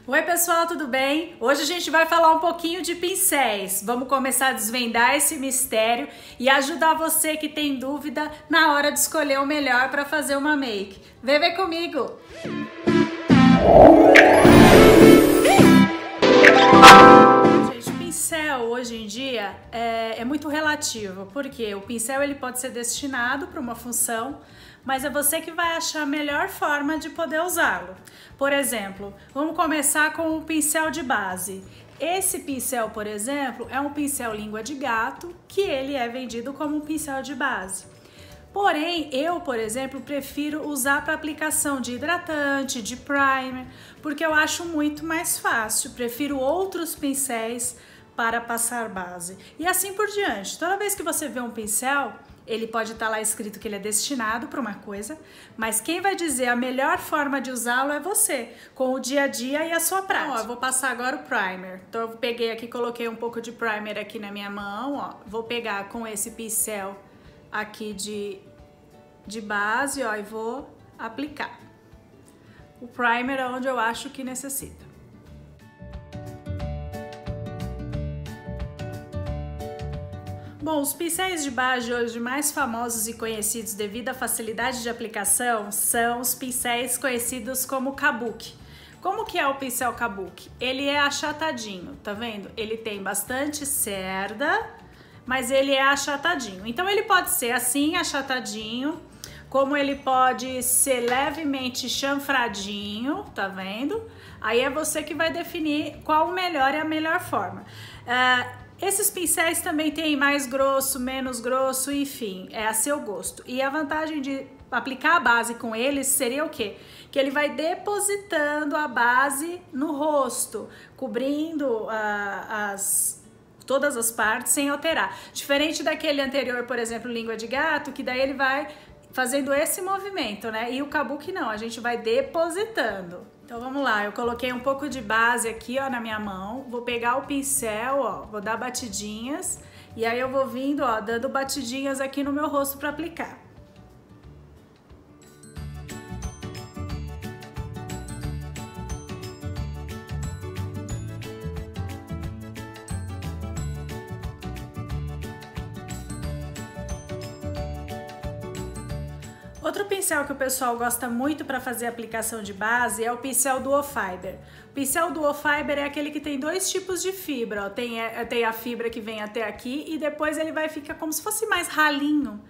Oi pessoal, tudo bem? Hoje a gente vai falar um pouquinho de pincéis. Vamos começar a desvendar esse mistério e ajudar você que tem dúvida na hora de escolher o melhor para fazer uma make. Vem ver comigo! Gente, o pincel hoje em dia é muito relativo, porque o pincel ele pode ser destinado para uma função, mas é você que vai achar a melhor forma de poder usá-lo. Por exemplo, vamos começar com o pincel de base. Esse pincel, por exemplo, é um pincel língua de gato, que ele é vendido como um pincel de base. Porém, eu, por exemplo, prefiro usar para aplicação de hidratante, de primer, porque eu acho muito mais fácil. Prefiro outros pincéis para passar base. E assim por diante. Toda vez que você vê um pincel, ele pode estar lá escrito que ele é destinado para uma coisa, mas quem vai dizer a melhor forma de usá-lo é você, com o dia a dia e a sua prática. Ó, eu vou passar agora o primer. Então eu peguei aqui, coloquei um pouco de primer aqui na minha mão, ó. Vou pegar com esse pincel aqui de base, ó, e vou aplicar. O primer é onde eu acho que necessita. Bom, os pincéis de base hoje mais famosos e conhecidos devido à facilidade de aplicação são os pincéis conhecidos como kabuki. Como que é o pincel kabuki? Ele é achatadinho, tá vendo? Ele tem bastante cerda, mas ele é achatadinho. Então ele pode ser assim, achatadinho, como ele pode ser levemente chanfradinho, tá vendo? Aí é você que vai definir qual o melhor e a melhor forma. Esses pincéis também tem mais grosso, menos grosso, enfim, é a seu gosto. E a vantagem de aplicar a base com eles seria o quê? Que ele vai depositando a base no rosto, cobrindo todas as partes sem alterar. Diferente daquele anterior, por exemplo, língua de gato, que daí ele vai fazendo esse movimento, né? E o kabuki não, a gente vai depositando. Então vamos lá, eu coloquei um pouco de base aqui, ó, na minha mão. Vou pegar o pincel, ó, vou dar batidinhas. E aí eu vou vindo, ó, dando batidinhas aqui no meu rosto para aplicar. Outro pincel que o pessoal gosta muito para fazer aplicação de base é o pincel Duo Fiber. O pincel Duo Fiber é aquele que tem dois tipos de fibra, ó. Tem a fibra que vem até aqui e depois ele vai ficar como se fosse mais ralinho.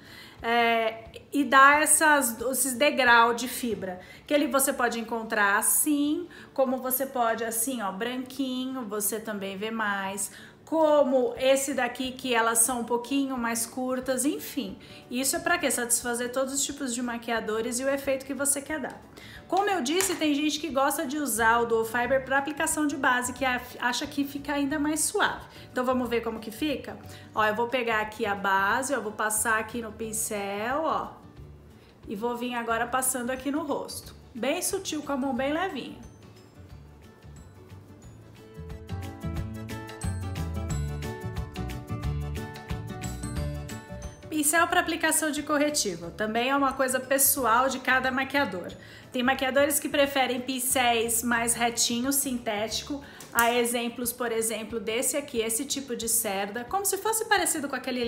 E dá esses degraus de fibra, que você pode encontrar assim, como você pode assim, ó, branquinho, você também vê mais, como esse daqui que elas são um pouquinho mais curtas, enfim. Isso é para quê? Satisfazer todos os tipos de maquiadores e o efeito que você quer dar. Como eu disse, tem gente que gosta de usar o Duo Fiber para aplicação de base, que acha que fica ainda mais suave. Então vamos ver como que fica? Ó, eu vou pegar aqui a base, ó, vou passar aqui no pincel, ó, e vou vir agora passando aqui no rosto. Bem sutil, com a mão bem levinha. Pincel para aplicação de corretivo, também é uma coisa pessoal de cada maquiador. Tem maquiadores que preferem pincéis mais retinhos, sintético. Há exemplos, por exemplo, desse aqui, esse tipo de cerda, como se fosse parecido com aquele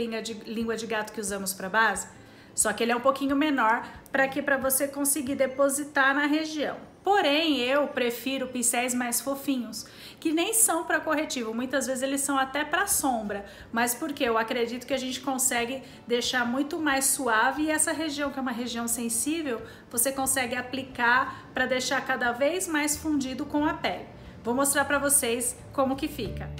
língua de gato que usamos para base, só que ele é um pouquinho menor para você conseguir depositar na região. Porém, eu prefiro pincéis mais fofinhos, que nem são para corretivo, muitas vezes eles são até para sombra, mas porque eu acredito que a gente consegue deixar muito mais suave e essa região, que é uma região sensível, você consegue aplicar para deixar cada vez mais fundido com a pele. Vou mostrar para vocês como que fica.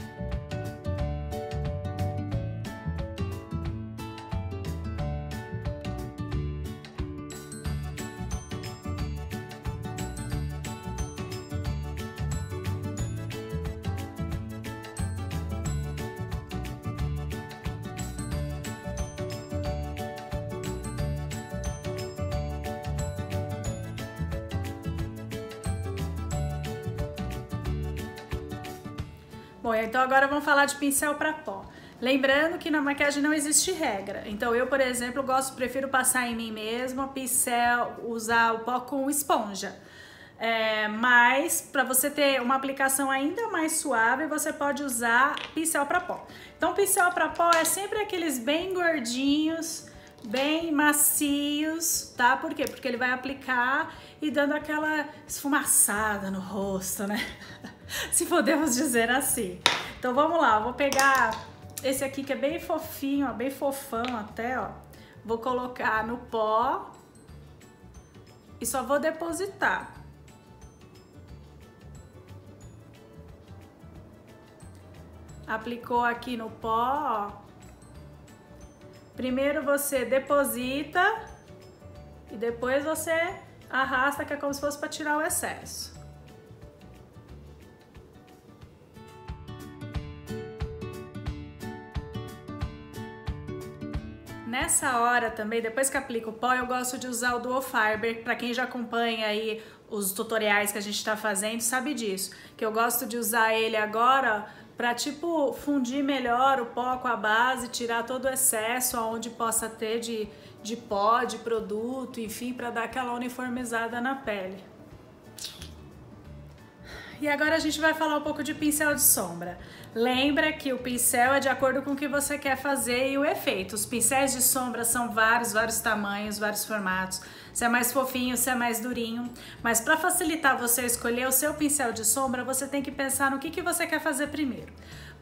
Bom, então agora vamos falar de pincel para pó. Lembrando que na maquiagem não existe regra. Então eu, por exemplo, prefiro passar em mim mesma, pincel, usar o pó com esponja. mas para você ter uma aplicação ainda mais suave, você pode usar pincel para pó. Então, pincel para pó é sempre aqueles bem gordinhos, bem macios, tá? Por quê? Porque ele vai aplicar e dando aquela esfumaçada no rosto, né? Se podemos dizer assim. Então, vamos lá, eu vou pegar esse aqui que é bem fofinho, ó, bem fofão até, ó. Vou colocar no pó e só vou depositar. Aplicou aqui no pó, ó. Primeiro você deposita e depois você arrasta, que é como se fosse para tirar o excesso. Nessa hora também, depois que aplica o pó, eu gosto de usar o Duo Fiber. Para quem já acompanha aí os tutoriais que a gente está fazendo, sabe disso. Que eu gosto de usar ele agora para tipo fundir melhor o pó com a base, tirar todo o excesso aonde possa ter de pó, de produto, enfim, para dar aquela uniformizada na pele. E agora a gente vai falar um pouco de pincel de sombra. Lembra que o pincel é de acordo com o que você quer fazer e o efeito. Os pincéis de sombra são vários tamanhos, vários formatos. Se é mais fofinho, se é mais durinho. Mas para facilitar você escolher o seu pincel de sombra, você tem que pensar no que você quer fazer primeiro.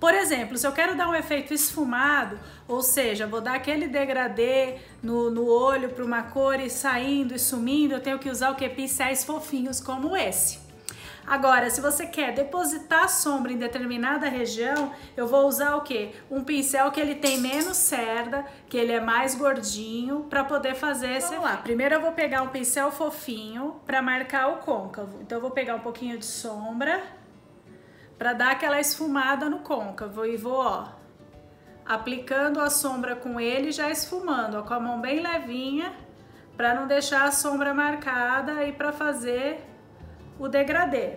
Por exemplo, se eu quero dar um efeito esfumado, ou seja, vou dar aquele degradê no olho para uma cor e saindo e sumindo, eu tenho que usar o que? Pincéis fofinhos como esse. Agora, se você quer depositar sombra em determinada região, eu vou usar o quê? Um pincel que ele tem menos cerda, que ele é mais gordinho, para poder fazer esse efeito. Vamos lá, primeiro eu vou pegar um pincel fofinho para marcar o côncavo. Então eu vou pegar um pouquinho de sombra para dar aquela esfumada no côncavo e vou, ó, aplicando a sombra com ele, já esfumando, ó, com a mão bem levinha, para não deixar a sombra marcada e para fazer o degradê.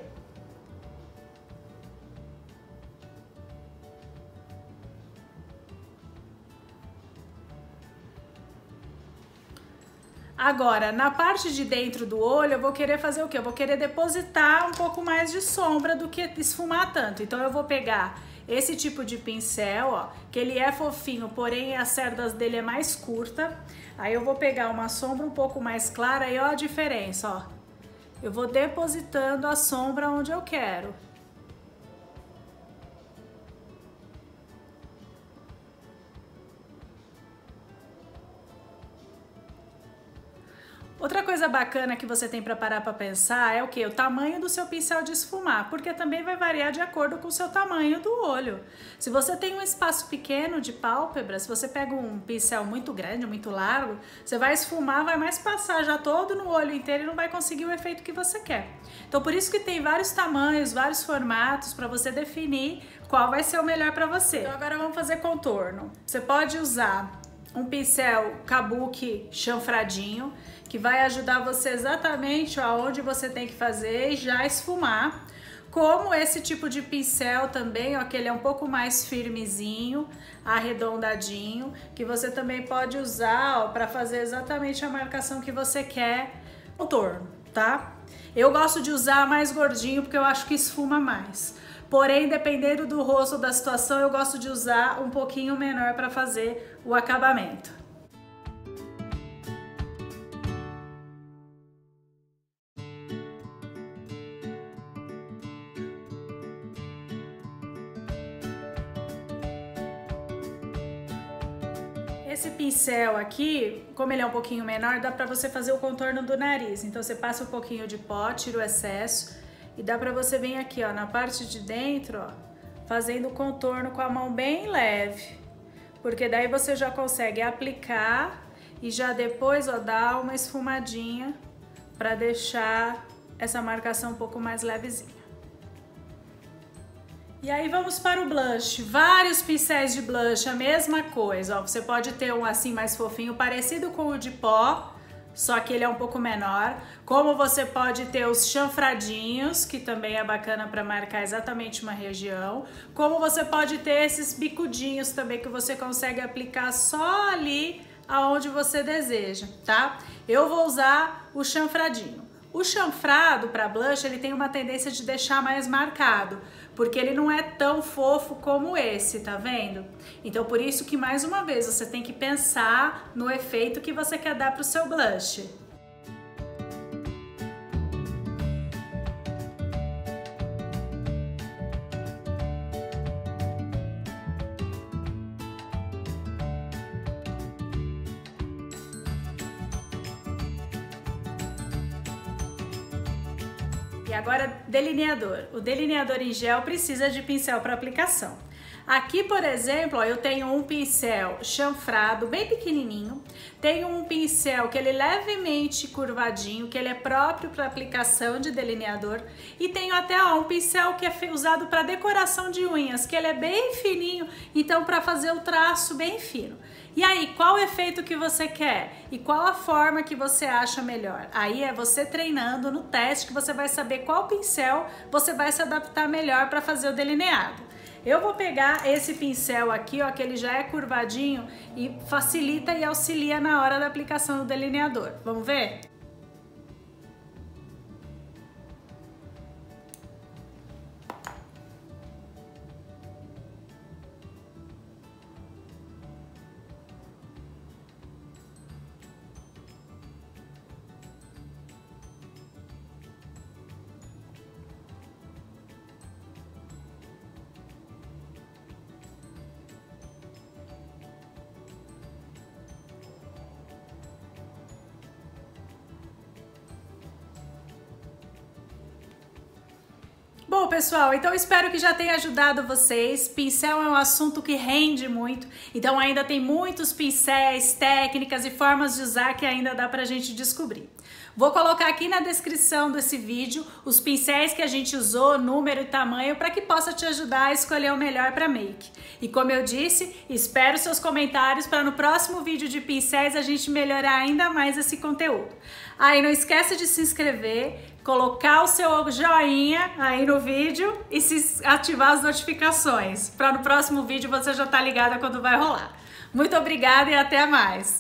Agora, na parte de dentro do olho, eu vou querer fazer o quê? Eu vou querer depositar um pouco mais de sombra do que esfumar tanto. Então, eu vou pegar esse tipo de pincel, ó, que ele é fofinho, porém as cerdas dele é mais curta. Aí eu vou pegar uma sombra um pouco mais clara e ó a diferença, ó. Eu vou depositando a sombra onde eu quero. Outra coisa bacana que você tem para parar para pensar é o que? O tamanho do seu pincel de esfumar, porque também vai variar de acordo com o seu tamanho do olho. Se você tem um espaço pequeno de pálpebra, se você pega um pincel muito grande, muito largo, você vai esfumar, vai mais passar já todo no olho inteiro e não vai conseguir o efeito que você quer. Então por isso que tem vários tamanhos, vários formatos para você definir qual vai ser o melhor para você. Então agora vamos fazer contorno. Você pode usar um pincel kabuki chanfradinho, que vai ajudar você exatamente aonde você tem que fazer e já esfumar. Como esse tipo de pincel também, ó, que ele é um pouco mais firmezinho, arredondadinho, que você também pode usar para fazer exatamente a marcação que você quer no contorno, tá? Eu gosto de usar mais gordinho porque eu acho que esfuma mais. Porém, dependendo do rosto, da situação, eu gosto de usar um pouquinho menor para fazer o acabamento. Esse pincel aqui, como ele é um pouquinho menor, dá pra você fazer o contorno do nariz. Então você passa um pouquinho de pó, tira o excesso e dá pra você vir aqui, ó, na parte de dentro, ó, fazendo o contorno com a mão bem leve. Porque daí você já consegue aplicar e já depois, ó, dar uma esfumadinha pra deixar essa marcação um pouco mais levezinha. E aí vamos para o blush. Vários pincéis de blush, a mesma coisa, ó. Você pode ter um assim mais fofinho, parecido com o de pó, só que ele é um pouco menor. Como você pode ter os chanfradinhos, que também é bacana para marcar exatamente uma região. Como você pode ter esses bicudinhos também, que você consegue aplicar só ali aonde você deseja, tá? Eu vou usar o chanfradinho. O chanfrado para blush, ele tem uma tendência de deixar mais marcado, porque ele não é tão fofo como esse, tá vendo? Então por isso que mais uma vez você tem que pensar no efeito que você quer dar pro seu blush. E agora, delineador. O delineador em gel precisa de pincel para aplicação. Aqui, por exemplo, ó, eu tenho um pincel chanfrado, bem pequenininho. Tenho um pincel que ele é levemente curvadinho, que ele é próprio para aplicação de delineador. E tenho até ó, um pincel que é usado para decoração de unhas, que ele é bem fininho, então para fazer o traço bem fino. E aí, qual o efeito que você quer? E qual a forma que você acha melhor? Aí é você treinando no teste que você vai saber qual pincel você vai se adaptar melhor para fazer o delineado. Eu vou pegar esse pincel aqui, ó, que ele já é curvadinho e facilita e auxilia na hora da aplicação do delineador. Vamos ver? Bom, pessoal, então espero que já tenha ajudado vocês. Pincel é um assunto que rende muito, então ainda tem muitos pincéis, técnicas e formas de usar que ainda dá pra gente descobrir. Vou colocar aqui na descrição desse vídeo os pincéis que a gente usou, número e tamanho, para que possa te ajudar a escolher o melhor para make. E como eu disse, espero seus comentários para no próximo vídeo de pincéis a gente melhorar ainda mais esse conteúdo. Aí não esqueça de se inscrever, colocar o seu joinha aí no vídeo e ativar as notificações, para no próximo vídeo você já tá ligada quando vai rolar. Muito obrigada e até mais!